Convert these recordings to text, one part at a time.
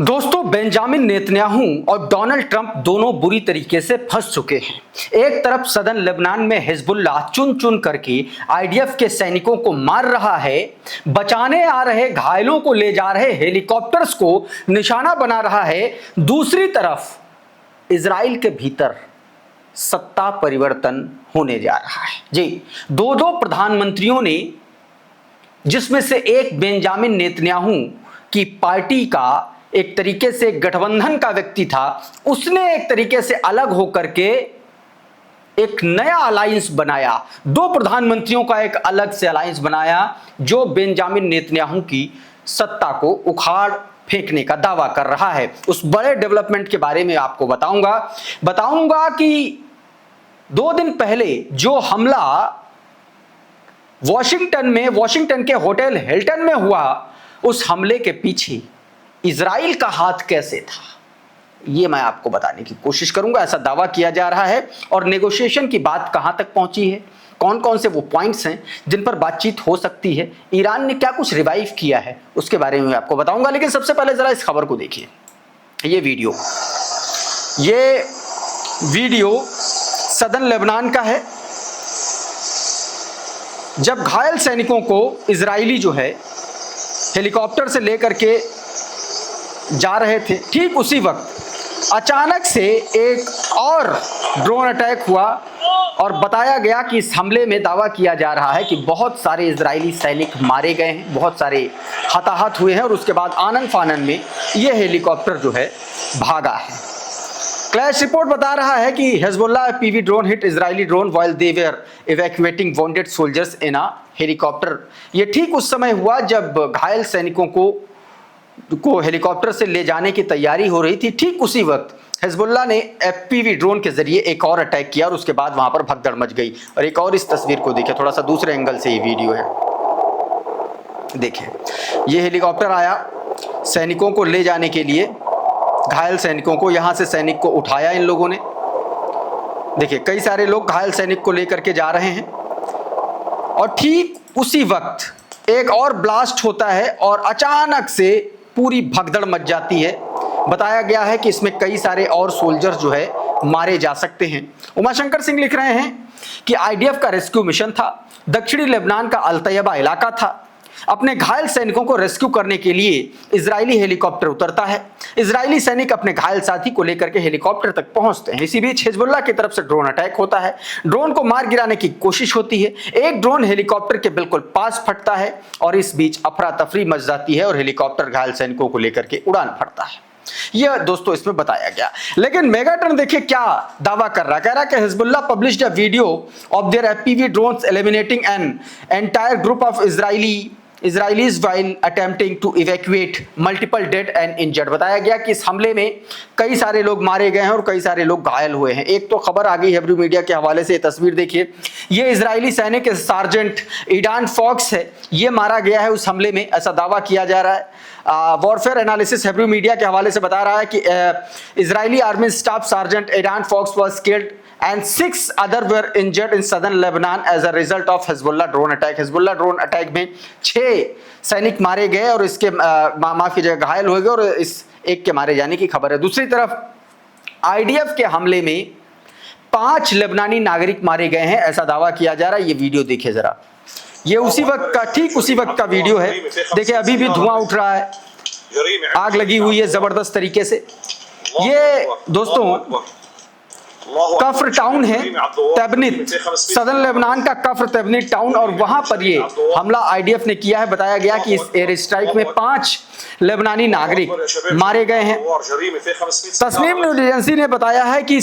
दोस्तों, Benjamin Netanyahu और Donald Trump दोनों बुरी तरीके से फंस चुके हैं। एक तरफ सदन लेबनान में हिजबुल्लाह चुन चुन करके आईडीएफ के सैनिकों को मार रहा है, बचाने आ रहे घायलों को ले जा रहे हेलीकॉप्टर्स को निशाना बना रहा है। दूसरी तरफ इजराइल के भीतर सत्ता परिवर्तन होने जा रहा है। जी, दो प्रधानमंत्रियों ने, जिसमें से एक बेंजामिन नेतन्याहू की पार्टी का एक तरीके से गठबंधन का व्यक्ति था, उसने एक तरीके से अलग होकर के एक नया अलायंस बनाया। दो प्रधानमंत्रियों का एक अलग से अलायंस बनाया जो बेंजामिन नेतन्याहू की सत्ता को उखाड़ फेंकने का दावा कर रहा है। उस बड़े डेवलपमेंट के बारे में आपको बताऊंगा कि 2 दिन पहले जो हमला वॉशिंगटन के होटल हिल्टन में हुआ, उस हमले के पीछे इजराइल का हाथ कैसे था, यह मैं आपको बताने की कोशिश करूंगा। ऐसा दावा किया जा रहा है और नेगोशिएशन की बात कहां तक पहुंची है, कौन कौन से वो पॉइंट्स हैं जिन पर बातचीत हो सकती है, ईरान ने क्या कुछ रिवाइव किया है, उसके बारे में आपको बताऊंगा। लेकिन सबसे पहले जरा इस खबर को देखिए। ये वीडियो सदन लेबनान का है, जब घायल सैनिकों को इजरायली जो है हेलीकॉप्टर से लेकर के जा रहे थे। ठीक उसी वक्त अचानक से एक और ड्रोन अटैक हुआ और बताया गया कि इस हमले में दावा किया जा रहा है कि बहुत सारे इजरायली सैनिक मारे गए हैं, बहुत सारे हताहत हुए हैं और उसके बाद आनन फानन में यह हेलीकॉप्टर जो है भागा है। क्लैश रिपोर्ट बता रहा है कि Hezbollah PV drone hit Israeli drone while they were evacuating wounded soldiers in a helicopter. ये ठीक उस समय हुआ जब घायल सैनिकों को हेलीकॉप्टर से ले जाने की तैयारी हो रही थी। ठीक उसी वक्त हिजबुल्लाह ने एफपीवी ड्रोन के जरिए एक और अटैक किया और उसके बाद वहां पर भगदड़ मच गई। और एक और इस तस्वीर को देखिए, थोड़ा सा दूसरे एंगल से ये वीडियो है, देखिए। ये हेलीकॉप्टर आया सैनिकों को ले जाने के लिए, घायल सैनिकों को, यहां से सैनिक को उठाया इन लोगों ने। देखिए, कई सारे लोग घायल सैनिक को लेकर के जा रहे हैं और ठीक उसी वक्त एक और ब्लास्ट होता है और अचानक से पूरी भगदड़ मच जाती है। बताया गया है कि इसमें कई सारे और सोल्जर्स जो है मारे जा सकते हैं। उमाशंकर सिंह लिख रहे हैं कि आईडीएफ का रेस्क्यू मिशन था, दक्षिणी लेबनान का अल तैयबा इलाका था। अपने घायल सैनिकों को रेस्क्यू करने के लिए इजरायली हेलीकॉप्टर उतरता है। इजरायली सैनिक अपने घायल साथी को लेकर के हेलीकॉप्टर तक पहुंचते हैं। इसी बीच हिजबुल्लाह की तरफ से ड्रोन अटैक होता है, ड्रोन को मार गिराने की कोशिश होती है। एक ड्रोन हेलीकॉप्टर के बिल्कुल पास फटता है और इस बीच अफरा तफरी मच जाती है और हेलीकॉप्टर घायल सैनिकों को लेकर के उड़ान भरता है। यह दोस्तों इसमें बताया गया। लेकिन मेगाटन देखिए क्या दावा कर रहा है, कह रहा है कि Hezbollah published a video of their FPV drones eliminating an entire group of Israelis while attempting to evacuate multiple dead and injured। बताया गया कि इस हमले में कई सारे लोग मारे गए हैं और कई सारे लोग घायल हुए हैं। एक तो खबर आ गई हेब्रू मीडिया के हवाले से, तस्वीर देखिए। ये इजरायली सैनिक सार्जेंट ईडान फॉक्स है, ये मारा गया है उस हमले में, ऐसा दावा किया जा रहा है। वॉरफेयर एनालिसिस हेब्रू मीडिया के हवाले से बता रहा है कि Israeli army staff sergeant Idan Fox was killed and 6 other were injured in southern Lebanon as a result of Hezbollah drone attack। Hezbollah drone attack में 6 सैनिक मारे गए और इसके माफ कीजिएगा घायल हो गए और इस एक के मारे जाने की खबर है। दूसरी तरफ आईडीएफ के हमले में 5 लेबनानी नागरिक मारे गए हैं, ऐसा दावा किया जा रहा है। ये वीडियो देखिए जरा, ये उसी वक्त का, ठीक उसी वक्त का वीडियो है। देखिए अभी भी धुआं उठ रहा है, आग लगी हुई है जबरदस्त तरीके से। ये दोस्तों कफ्र टाउन है, तबनीत, सदन लेबनान का कफ्र तबनीत टाउन, और वहां पर ये हमला आईडीएफ ने किया है। बताया गया कि इस एयर स्ट्राइक में 5 लेबनानी नागरिक मारे गए हैं। तस्नीम न्यूज़ एजेंसी ने बताया है कि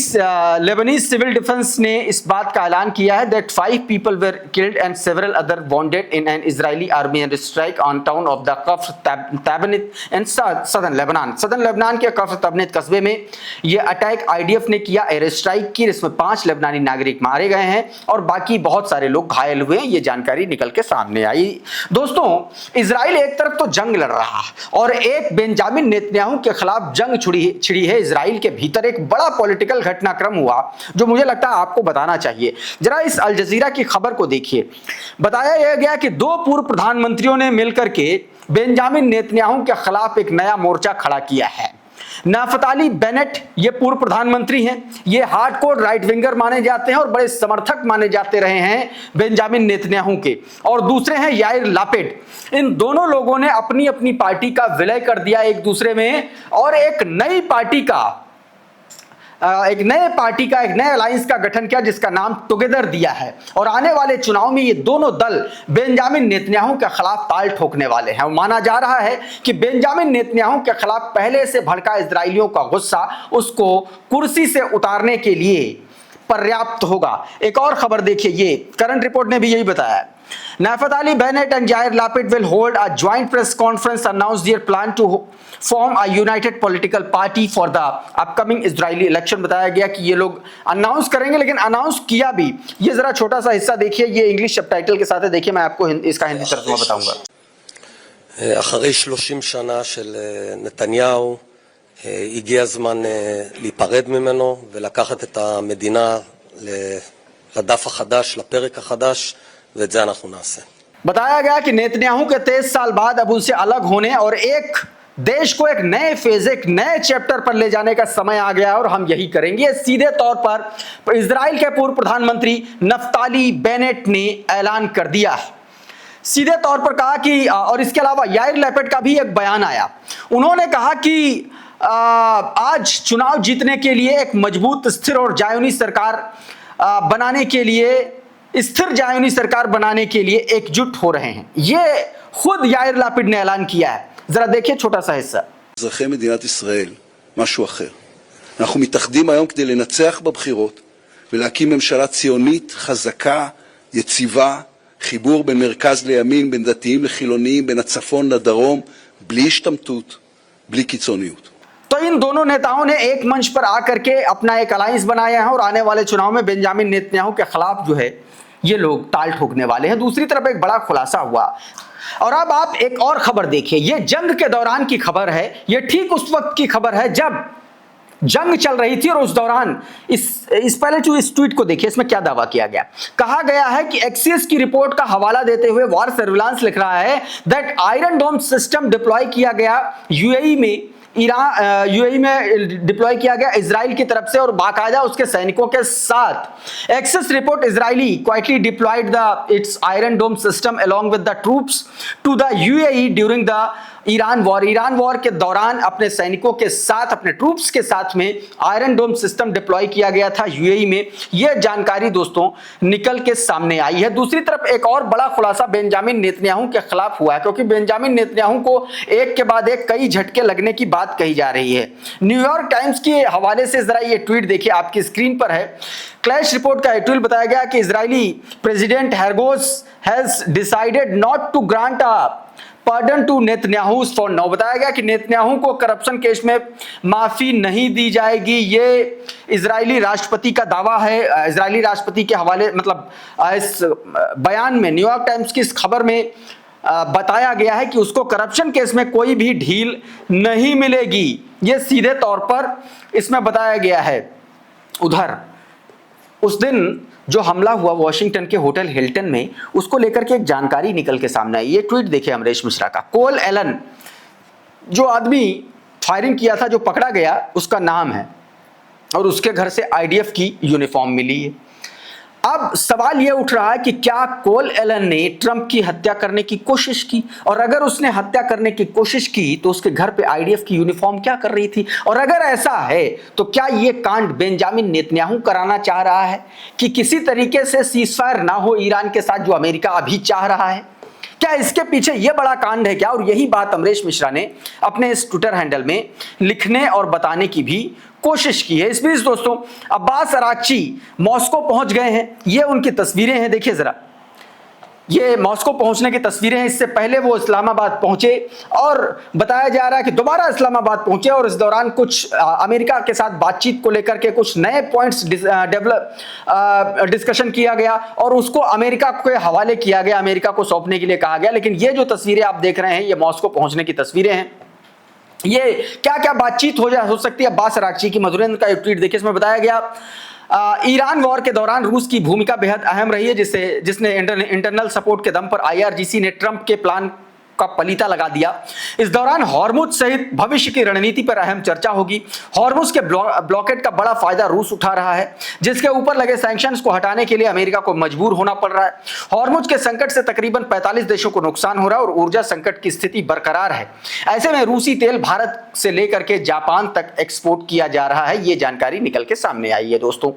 लेबनीज सिविल डिफेंस ने इस बात का ऐलान किया है that 5 people were killed and several other wounded in an Israeli army air strike on town of the Kafr Tebnit in south Lebanon. सदन लेबनान के कफ्र तबनीत कस्बे में यह अटैक आईडीएफ ने किया। एयर स्ट्राइक स्ट्राइक की, इसमें 5 लेबनानी नागरिक मारे गए हैं और बाकी बहुत सारे लोग घायल हुए हैं। ये जानकारी निकल के सामने आई। दोस्तों, इजराइल एक तरफ तो जंग लड़ रहा है और एक बेंजामिन नेतन्याहू के खिलाफ जंग छिड़ी है। इजराइल के भीतर एक बड़ा पॉलिटिकल घटनाक्रम हुआ जो मुझे लगता है आपको बताना चाहिए। जरा इस अल जजीरा की खबर को देखिए। बताया यह गया कि 2 पूर्व प्रधानमंत्रियों ने मिलकर के बेंजामिन नेतन्याहू के खिलाफ एक नया मोर्चा खड़ा किया है। नाफ्ताली बेनेट ये पूर्व प्रधानमंत्री हैं, ये हार्डकोर राइट विंगर माने जाते हैं और बड़े समर्थक माने जाते रहे हैं बेंजामिन नेतन्याहू के। और दूसरे हैं याइर लापिड। इन दोनों लोगों ने अपनी अपनी पार्टी का विलय कर दिया एक दूसरे में और एक नए अलायंस का गठन किया जिसका नाम टुगेदर दिया है। और आने वाले चुनाव में ये दोनों दल बेंजामिन नेतन्याहू के खिलाफ ताल ठोकने वाले हैं। माना जा रहा है कि बेंजामिन नेतन्याहू के खिलाफ पहले से भड़का इजरायलियों का गुस्सा उसको कुर्सी से उतारने के लिए पर्याप्त होगा। एक और खबर देखिए, ये करंट रिपोर्ट ने भी यही बताया। Naftali Bennett and Yair Lapid will hold a joint press conference, announce their plan to form a united political party for the upcoming Israeli election। बताया गया कि ये लोग अनाउंस करेंगे, लेकिन अनाउंस किया भी। ये जरा छोटा सा हिस्सा देखिए, ये इंग्लिश सबटाइटल के साथ है। देखिए, मैं आपको इसका हिंदी तर्जुमा बताऊंगा। אחרי 30 שנה של נתניהו הגיע הזמן להיפרד ממנו ולקחת את המדינה לדף החדש, לפרק החדש, ואת זה אנחנו נעשה। बताया गया कि नेतन्याहू के 23 साल बाद अब उनसे अलग होने और एक देश को एक नए फेज, एक नए चैप्टर पर ले जाने का समय आ गया और हम यही करेंगे। सीधे तौर पर इजराइल के पूर्व प्रधानमंत्री नफ्ताली बेनेट ने ऐलान कर दिया है। सीधे तौर पर कहा कि, और इसके अलावा याइर लैपिड का भी एक बयान आया। उन्होंने कहा कि आज चुनाव जीतने के लिए एक मजबूत, स्थिर और जायूनी सरकार बनाने के लिए, स्थिर जायूनी सरकार बनाने के लिए एकजुट हो रहे हैं। ये खुद याइर लापिड ने ऐलान किया है। जरा देखिए छोटा सा हिस्सा। אזרחי מדינת ישראל, משהו אחר. אנחנו מתאחדים היום כדי לנצח בבחירות ולהקים ממשלה ציונית, חזקה, יציבה, חיבור בין מרכז לימין, בין דתיים לחילוניים, בין הצפון לדרום, בלי השתמטות, בלי קיצוניות. तो इन दोनों नेताओं ने एक मंच पर आकर के अपना एक अलायंस बनाया है और आने वाले चुनाव में बेंजामिन नेतन्याहू के खिलाफ जो है ये लोग ताल ठोकने वाले हैं। दूसरी तरफ एक बड़ा खुलासा हुआ। और अब आप एक और खबर देखिए, ये जंग के दौरान की खबर है। ये ठीक उस वक्त की खबर है जब जंग चल रही थी और उस दौरान इस पहले जो इस ट्वीट को देखिए, इसमें क्या दावा किया गया। कहा गया है कि एक्सिस की रिपोर्ट का हवाला देते हुए वॉर सर्विलांस लिख रहा है that iron dome system deploy किया गया यूएई में, यूएई में डिप्लॉय किया गया इजराइल की तरफ से और बाकायदा उसके सैनिकों के साथ। Axios report Israeli quietly deployed the its iron dome system along with the troops to the UAE during the Iran war के दौरान अपने सैनिकों के साथ, अपने ट्रूप्स के साथ में आयरन डोम सिस्टम डिप्लॉय किया गया था यूएई में। यह जानकारी दोस्तों निकल के सामने आई है। दूसरी तरफ एक और बड़ा खुलासा बेंजामिन नेतन्याहू के खिलाफ हुआ है, क्योंकि बेंजामिन नेतन्याहू को एक के बाद एक कई झटके लगने की बात कही जा रही है। न्यूयॉर्क टाइम्स के हवाले से जरा ये ट्वीट देखिए, आपकी स्क्रीन पर है। क्लैश रिपोर्ट का ट्वीट बताया गया कि इजरायली प्रेसिडेंट हेरगोस has decided not to grant a pardon to Netanyahu for now. बताया गया कि नेतन्याहू को करप्शन केस में माफी नहीं दी जाएगी। ये इजरायली राष्ट्रपति का दावा है। इजरायली राष्ट्रपति के हवाले, मतलब इस बयान में, न्यूयॉर्क टाइम्स की इस खबर में बताया गया है कि उसको करप्शन केस में कोई भी ढील नहीं मिलेगी। ये सीधे तौर पर इसमें बताया गया है। उधर उस दिन जो हमला हुआ वॉशिंगटन के होटल हिल्टन में, उसको लेकर के एक जानकारी निकल के सामने आई। ये ट्वीट देखिए अमरीश मिश्रा का। कोल एलन, जो आदमी फायरिंग किया था, जो पकड़ा गया, उसका नाम है और उसके घर से आईडीएफ की यूनिफॉर्म मिली है। अब सवाल यह उठ रहा है कि क्या कोल एलन ने ट्रंप की हत्या करने की कोशिश की, और अगर उसने हत्या करने की कोशिश की तो उसके घर पे आईडीएफ की यूनिफॉर्म क्या कर रही थी, और अगर ऐसा है तो क्या यह कांड बेंजामिन नेतन्याहू कराना चाह रहा है कि किसी तरीके से सीजफायर ना हो ईरान के साथ, जो अमेरिका अभी चाह रहा है? क्या इसके पीछे यह बड़ा कांड है क्या? और यही बात अमरीश मिश्रा ने अपने इस ट्विटर हैंडल में लिखने और बताने की भी कोशिश की है। इस बीच दोस्तों अब्बास अराक्ची मॉस्को पहुंच गए हैं। ये उनकी तस्वीरें हैं, देखिए जरा। ये मॉस्को पहुंचने की तस्वीरें हैं। इससे पहले वो इस्लामाबाद पहुंचे और बताया जा रहा है कि दोबारा इस्लामाबाद पहुंचे और इस दौरान कुछ अमेरिका के साथ बातचीत को लेकर के कुछ नए पॉइंट्स डिस्कशन किया गया और उसको अमेरिका के हवाले किया गया, अमेरिका को सौंपने के लिए कहा गया। लेकिन ये जो तस्वीरें आप देख रहे हैं ये मॉस्को पहुंचने की तस्वीरें हैं। ये क्या क्या बातचीत हो सकती है। अब्बास अरागची की मधुरेंद्र का एक ट्वीट देखिए, इसमें बताया गया ईरान वॉर के दौरान रूस की भूमिका बेहद अहम रही है, जिसने इंटरनल सपोर्ट के दम पर IRGC ने ट्रंप के प्लान का पलीता लगा दिया। इस दौरान हॉर्मुज सहित भविष्य की रणनीति पर अहम चर्चा होगी। हॉर्मुज के ब्लॉकेट का बड़ा फायदा रूस उठा रहा है, जिसके ऊपर लगे सैंक्शंस को हटाने के लिए अमेरिका को मजबूर होना पड़ रहा है। हॉर्मुज के संकट से तकरीबन 45 देशों को नुकसान हो रहा है और ऊर्जा संकट की स्थिति बरकरार है। ऐसे में रूसी तेल भारत से लेकर के जापान तक एक्सपोर्ट किया जा रहा है। ये जानकारी निकल के सामने आई है दोस्तों।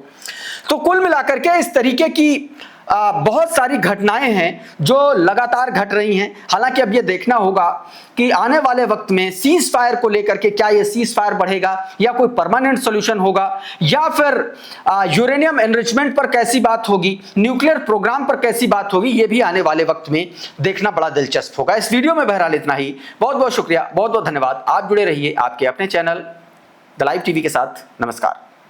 तो कुल मिलाकर के इस तरीके की बहुत सारी घटनाएं हैं जो लगातार घट रही हैं। हालांकि अब ये देखना होगा कि आने वाले वक्त में सीज फायर को लेकर के क्या ये सीज फायर बढ़ेगा या कोई परमानेंट सॉल्यूशन होगा या फिर यूरेनियम एनरिचमेंट पर कैसी बात होगी, न्यूक्लियर प्रोग्राम पर कैसी बात होगी, ये भी आने वाले वक्त में देखना बड़ा दिलचस्प होगा। इस वीडियो में बहरहाल इतना ही। बहुत बहुत शुक्रिया, बहुत बहुत धन्यवाद। आप जुड़े रहिए आपके अपने चैनल द लाइव टीवी के साथ। नमस्कार।